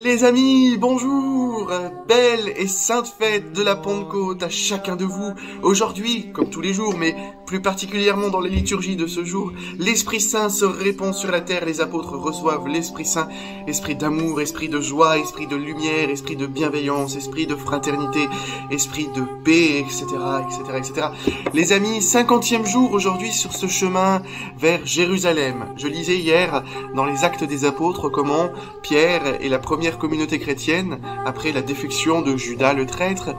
Les amis, bonjour! Belle et sainte fête de la Pentecôte à chacun de vous. Aujourd'hui, comme tous les jours, mais plus particulièrement dans les liturgies de ce jour, l'Esprit Saint se répand sur la terre. Les apôtres reçoivent l'Esprit Saint, esprit d'amour, esprit de joie, esprit de lumière, esprit de bienveillance, esprit de fraternité, esprit de paix, etc., etc., etc. Les amis, 50e jour aujourd'hui sur ce chemin vers Jérusalem. Je lisais hier dans les Actes des Apôtres comment Pierre et la première communauté chrétienne, après la défection de Judas le traître,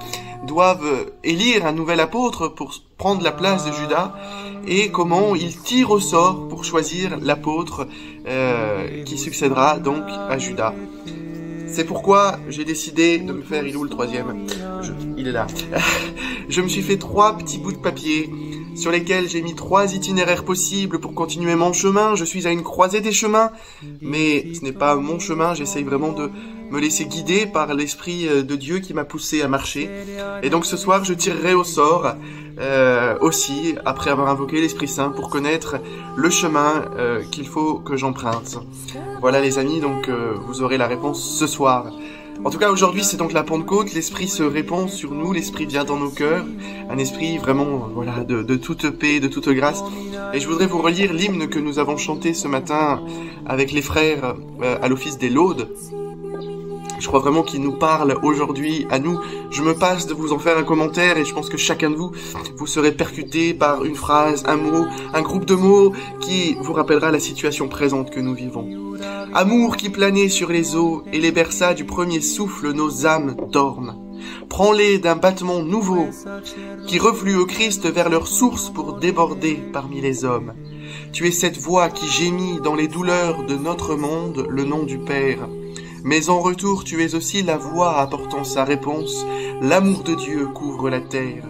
doivent élire un nouvel apôtre pour prendre la place de Judas, et comment ils tirent au sort pour choisir l'apôtre qui succédera donc à Judas. C'est pourquoi j'ai décidé de me faire, il est où le troisième? Il est là. Je me suis fait 3 petits bouts de papier sur lesquels j'ai mis 3 itinéraires possibles pour continuer mon chemin. Je suis à une croisée des chemins, mais ce n'est pas mon chemin, j'essaye vraiment de me laisser guider par l'Esprit de Dieu qui m'a poussé à marcher. Et donc ce soir, je tirerai au sort aussi, après avoir invoqué l'Esprit Saint, pour connaître le chemin qu'il faut que j'emprunte. Voilà les amis, donc vous aurez la réponse ce soir. En tout cas, aujourd'hui, c'est donc la Pentecôte, l'Esprit se répand sur nous, l'Esprit vient dans nos cœurs, un esprit vraiment, voilà, de toute paix, de toute grâce. Et je voudrais vous relire l'hymne que nous avons chanté ce matin avec les frères à l'office des Laudes. Je crois vraiment qu'il nous parle aujourd'hui à nous. Je me passe de vous en faire un commentaire et je pense que chacun de vous, vous serez percuté par une phrase, un mot, un groupe de mots qui vous rappellera la situation présente que nous vivons. Amour qui planait sur les eaux et les berça du premier souffle, nos âmes dorment. Prends-les d'un battement nouveau qui reflue au Christ vers leur source pour déborder parmi les hommes. Tu es cette voix qui gémit dans les douleurs de notre monde le nom du Père. Mais en retour, tu es aussi la voix apportant sa réponse. L'amour de Dieu couvre la terre.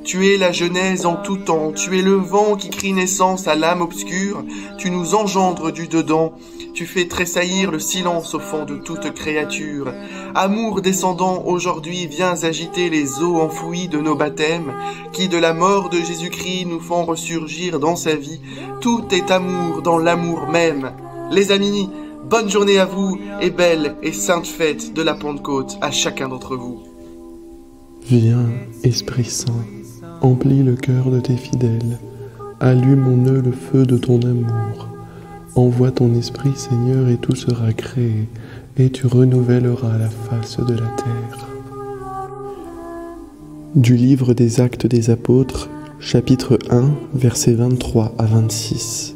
Tu es la genèse en tout temps. Tu es le vent qui crie naissance à l'âme obscure. Tu nous engendres du dedans. Tu fais tressaillir le silence au fond de toute créature. Amour descendant, aujourd'hui viens agiter les eaux enfouies de nos baptêmes, qui de la mort de Jésus-Christ nous font ressurgir dans sa vie. Tout est amour dans l'amour même. Les amis, bonne journée à vous et belle et sainte fête de la Pentecôte à chacun d'entre vous. Viens, Esprit Saint, emplis le cœur de tes fidèles, allume en eux le feu de ton amour. Envoie ton Esprit, Seigneur, et tout sera créé, et tu renouvelleras la face de la terre. Du livre des Actes des Apôtres, chapitre 1, versets 23 à 26.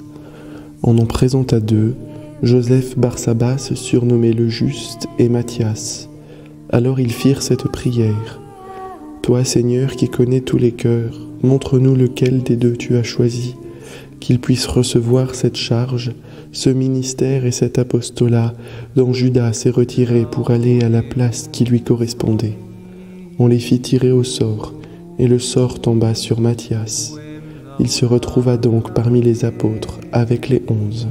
On en présenta 2, Joseph Barsabas, surnommé le Juste, et Matthias. Alors ils firent cette prière. Toi, Seigneur, qui connais tous les cœurs, montre-nous lequel des 2 tu as choisi, qu'il puisse recevoir cette charge, ce ministère et cet apostolat dont Judas s'est retiré pour aller à la place qui lui correspondait. On les fit tirer au sort, et le sort tomba sur Matthias. Il se retrouva donc parmi les apôtres avec les 11.